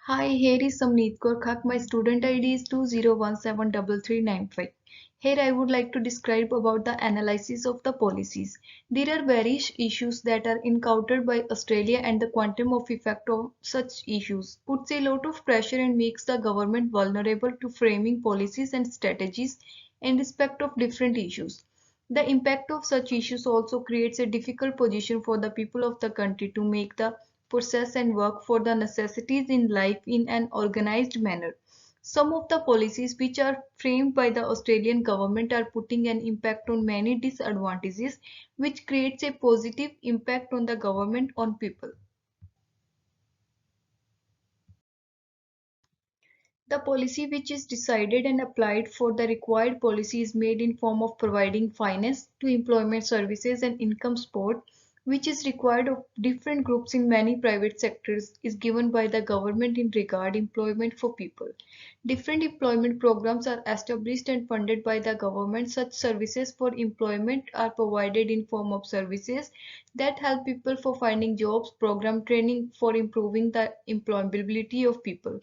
Hi, here is Samneet Kaur. My student ID is 20173395. Here I would like to describe about the analysis of the policies. There are various issues that are encountered by Australia and the quantum of effect of such issues puts a lot of pressure and makes the government vulnerable to framing policies and strategies in respect of different issues. The impact of such issues also creates a difficult position for the people of the country to make the process and work for the necessities in life in an organized manner. Some of the policies which are framed by the Australian government are putting an impact on many disadvantages, which creates a positive impact on the government on people. The policy which is decided and applied for the required policy is made in form of providing finance to employment services and income support which is required of different groups in many private sectors is given by the government in regard employment for people. Different employment programs are established and funded by the government. Such services for employment are provided in form of services that help people for finding jobs, program training for improving the employability of people.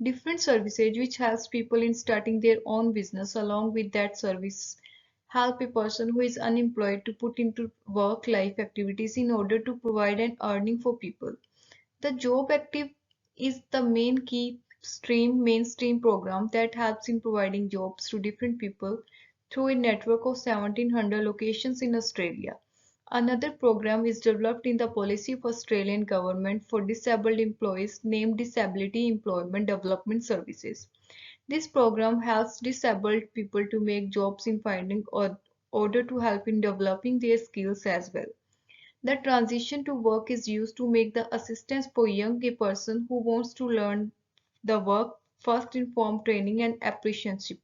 Different services which helps people in starting their own business along with that service help a person who is unemployed to put into work life activities in order to provide an earning for people. The job active is the main key stream mainstream program that helps in providing jobs to different people through a network of 1700 locations in Australia. Another program is developed in the policy of Australian government for disabled employees named Disability Employment Development Services. This program helps disabled people to make jobs in finding or order to help in developing their skills as well. The transition to work is used to make the assistance for young a person who wants to learn the work first inform training and apprenticeship.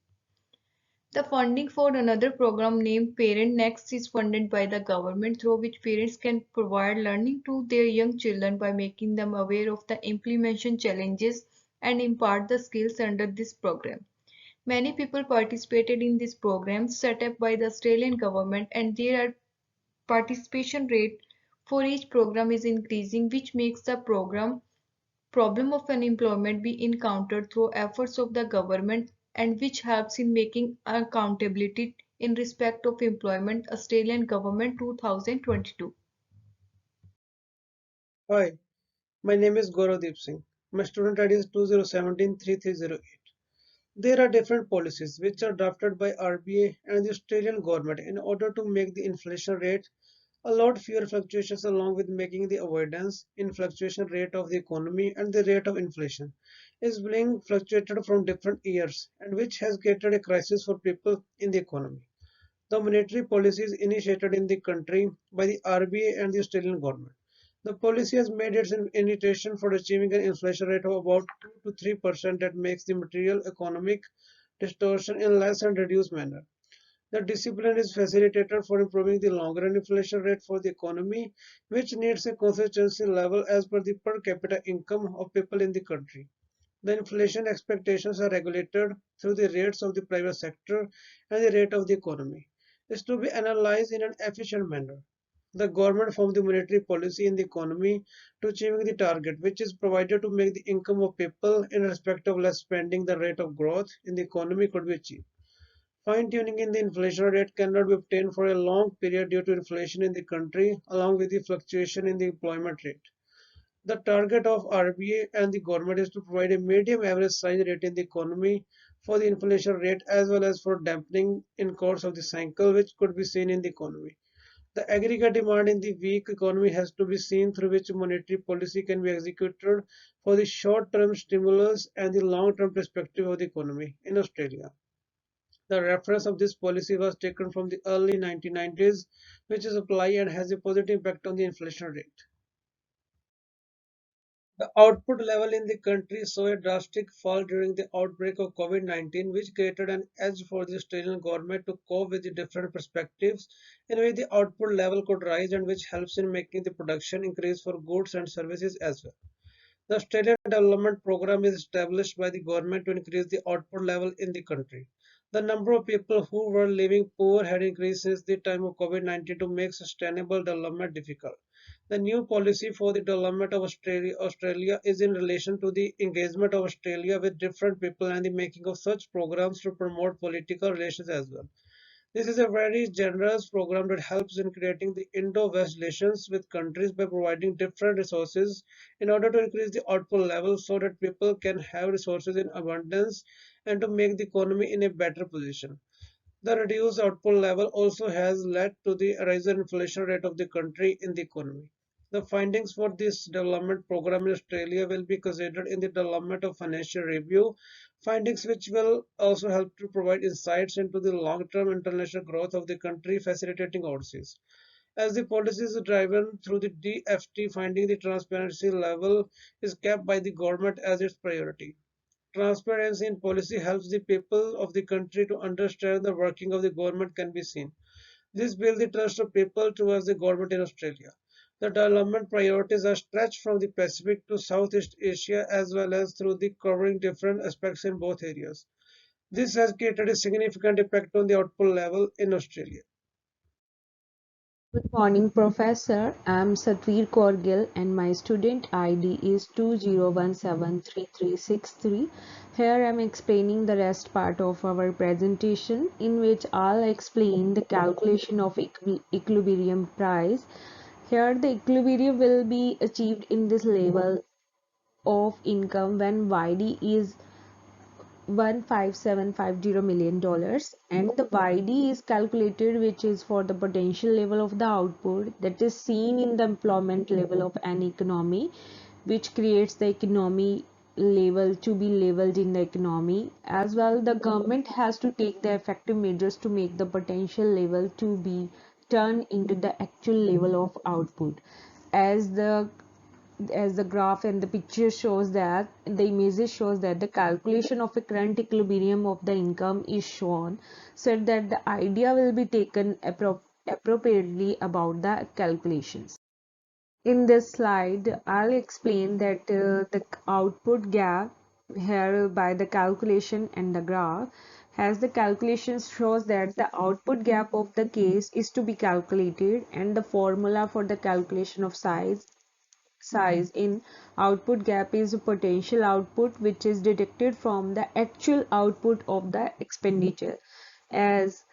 The funding for another program named Parent Next is funded by the government through which parents can provide learning to their young children by making them aware of the implementation challenges and impart the skills under this program. Many people participated in this program set up by the Australian government and there are participation rate for each program is increasing which makes the problem of unemployment be encountered through efforts of the government and which helps in making accountability in respect of employment Australian government 2022. Hi, my name is Gauravdeep Singh. My student ID is 2017-3308. There are different policies which are drafted by RBA and the Australian government in order to make the inflation rate a lot fewer fluctuations along with making the avoidance in fluctuation rate of the economy and the rate of inflation is being fluctuated from different years and which has created a crisis for people in the economy. The monetary policies initiated in the country by the RBA and the Australian government. The policy has made its initiation for achieving an inflation rate of about 2 to 3% that makes the material economic distortion in less and reduced manner. The discipline is facilitated for improving the longer-run inflation rate for the economy, which needs a consistency level as per the per capita income of people in the country. The inflation expectations are regulated through the rates of the private sector and the rate of the economy. Is to be analyzed in an efficient manner. The government formed the monetary policy in the economy to achieving the target, which is provided to make the income of people in respect of less spending the rate of growth in the economy could be achieved. Fine-tuning in the inflation rate cannot be obtained for a long period due to inflation in the country along with the fluctuation in the employment rate. The target of RBA and the government is to provide a medium average size rate in the economy for the inflation rate as well as for dampening in course of the cycle which could be seen in the economy. The aggregate demand in the weak economy has to be seen through which monetary policy can be executed for the short-term stimulus and the long-term perspective of the economy in Australia. The reference of this policy was taken from the early 1990s, which is applied and has a positive impact on the inflation rate. The output level in the country saw a drastic fall during the outbreak of COVID-19, which created an edge for the Australian government to cope with the different perspectives in which the output level could rise and which helps in making the production increase for goods and services as well. The Australian Development Programme is established by the government to increase the output level in the country. The number of people who were living poor had increased since the time of COVID-19 to make sustainable development difficult. The new policy for the development of Australia is in relation to the engagement of Australia with different people and the making of such programs to promote political relations as well. This is a very generous program that helps in creating the Indo-West relations with countries by providing different resources in order to increase the output level so that people can have resources in abundance and to make the economy in a better position. The reduced output level also has led to the rise in inflation rate of the country in the economy. The findings for this development program in Australia will be considered in the development of financial review, findings which will also help to provide insights into the long-term international growth of the country, facilitating overseas. As the policy is driven through the DFT, finding the transparency level is kept by the government as its priority. Transparency in policy helps the people of the country to understand the working of the government can be seen. This builds the trust of people towards the government in Australia. The development priorities are stretched from the Pacific to Southeast Asia as well as through the covering different aspects in both areas. This has created a significant impact on the output level in Australia. Good morning, Professor. I'm Satvir Korgil and my student ID is 20173363. Here I'm explaining the rest part of our presentation in which I'll explain the calculation of equilibrium price. Here the equilibrium will be achieved in this level of income when YD is 15750 million dollars and the YD is calculated which is for the potential level of the output that is seen in the employment level of an economy which creates the economy level to be leveled in the economy. As well, the government has to take the effective measures to make the potential level to be turned into the actual level of output. As the graph and the picture shows that the images shows that the calculation of a current equilibrium of the income is shown so that the idea will be taken appropriately about the calculations. In this slide I'll explain that the output gap here by the calculation and the graph has the calculations shows that the output gap of the case is to be calculated and the formula for the calculation of size in output gap is potential output which is deducted from the actual output of the expenditure as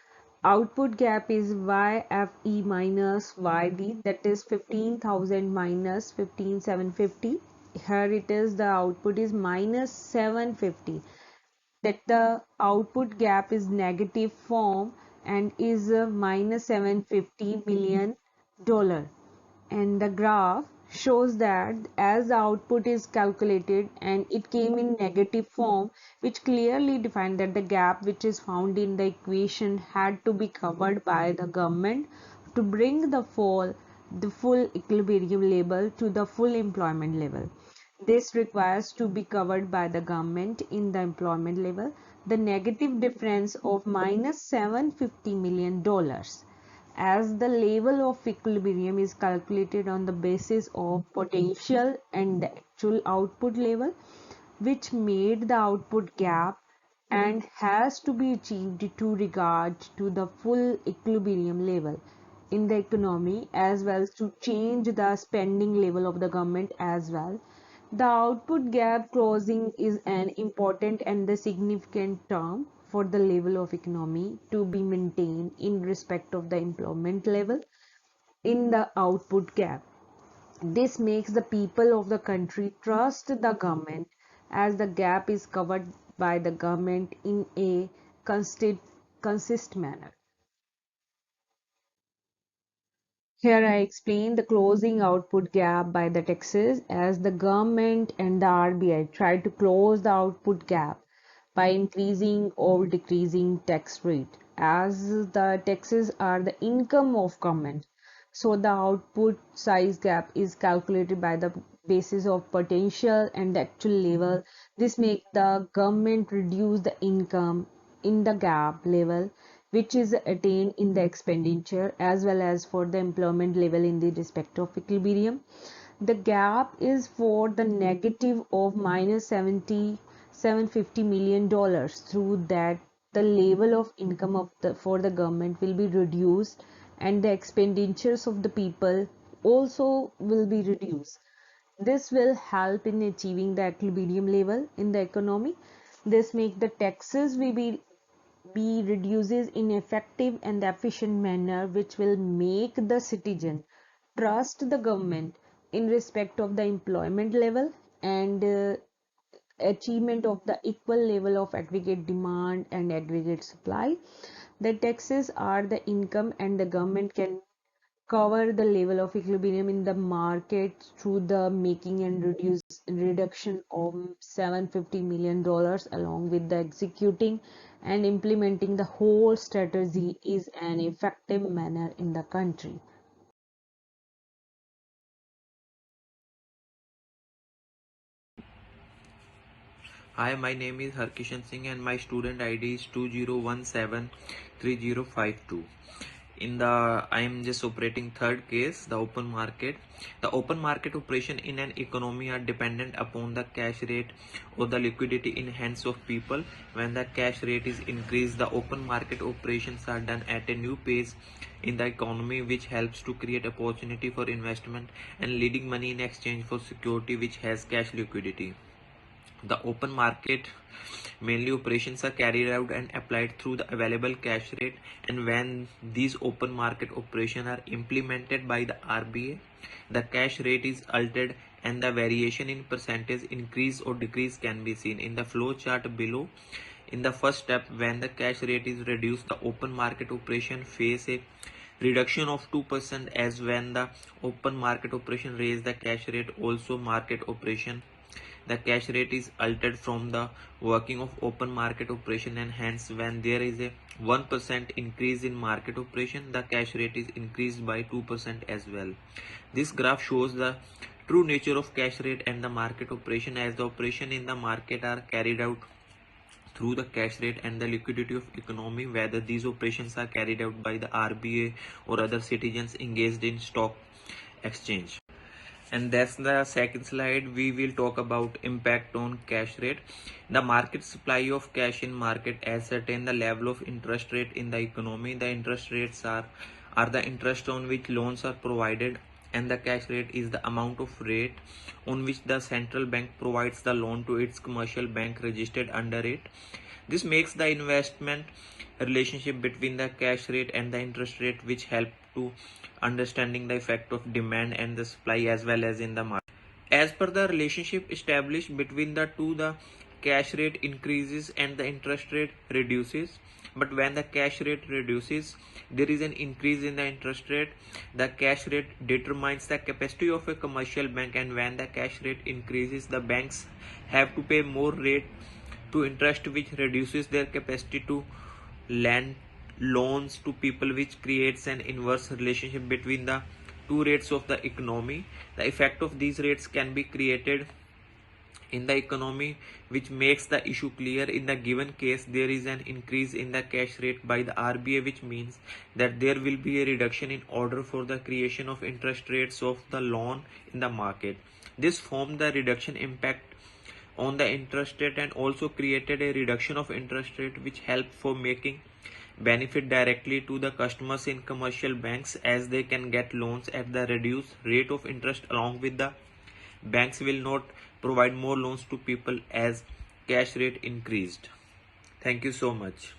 output gap is YFE minus YD that is 15,000 minus 15,750. Here it is the output is minus 750 that the output gap is negative form and is minus 750 million dollar and the graph shows that as the output is calculated and it came in negative form which clearly defined that the gap which is found in the equation had to be covered by the government to bring the full equilibrium level to the full employment level. This requires to be covered by the government in the employment level the negative difference of minus 750 million dollars as the level of equilibrium is calculated on the basis of potential and the actual output level which made the output gap and has to be achieved to regard to the full equilibrium level in the economy as well to change the spending level of the government as well. The output gap closing is an important and the significant term for the level of economy to be maintained in respect of the employment level in the output gap. This makes the people of the country trust the government as the gap is covered by the government in a consistent manner. Here I explain the closing output gap by the taxes as the government and the RBI try to close the output gap by increasing or decreasing tax rate as the taxes are the income of government. So the output size gap is calculated by the basis of potential and the actual level. This makes the government reduce the income in the gap level which is attained in the expenditure as well as for the employment level in the respect of equilibrium. The gap is for the negative of minus 750 million dollars through that the level of income for the government will be reduced, and the expenditures of the people also will be reduced. This will help in achieving the equilibrium level in the economy. This make the taxes will be reduces in effective and efficient manner, which will make the citizen trust the government in respect of the employment level and achievement of the equal level of aggregate demand and aggregate supply. The taxes are the income, and the government can cover the level of equilibrium in the market through the making and reduction of $750 million, along with the executing and implementing the whole strategy is an effective manner in the country. Hi, my name is Harkishan Singh and my student ID is 20173052. I am just operating third case, the open market. The open market operation in an economy are dependent upon the cash rate or the liquidity in hands of people. When the cash rate is increased, the open market operations are done at a new pace in the economy, which helps to create opportunity for investment and leading money in exchange for security which has cash liquidity. The open market mainly operations are carried out and applied through the available cash rate, and when these open market operations are implemented by the RBA, the cash rate is altered and the variation in percentage increase or decrease can be seen in the flow chart below. In the first step, when the cash rate is reduced, the open market operation face a reduction of 2%, as when the open market operation raise the cash rate, also market operation the cash rate is altered from the working of open market operation, and hence when there is a 1% increase in market operation, the cash rate is increased by 2% as well. This graph shows the true nature of cash rate and the market operation, as the operation in the market are carried out through the cash rate and the liquidity of economy, whether these operations are carried out by the RBA or other citizens engaged in stock exchange. And that's the second slide. We will talk about impact on cash rate. The market supply of cash in market ascertain the level of interest rate in the economy. The interest rates are the interest on which loans are provided, and the cash rate is the amount of rate on which the central bank provides the loan to its commercial bank registered under it. This makes the investment relationship between the cash rate and the interest rate, which help to understanding the effect of demand and the supply as well as in the market. As per the relationship established between the two, the cash rate increases and the interest rate reduces. But when the cash rate reduces, there is an increase in the interest rate. The cash rate determines the capacity of a commercial bank, and when the cash rate increases, the banks have to pay more rate to interest, which reduces their capacity to lend loans to people, which creates an inverse relationship between the two rates of the economy. The effect of these rates can be created in the economy, which makes the issue clear. In the given case, there is an increase in the cash rate by the RBA, which means that there will be a reduction in order for the creation of interest rates of the loan in the market. This formed the reduction impact on the interest rate and also created a reduction of interest rate, which helped for making benefit directly to the customers in commercial banks, as they can get loans at the reduced rate of interest. Along with the banks will not provide more loans to people as cash rate increased. Thank you so much.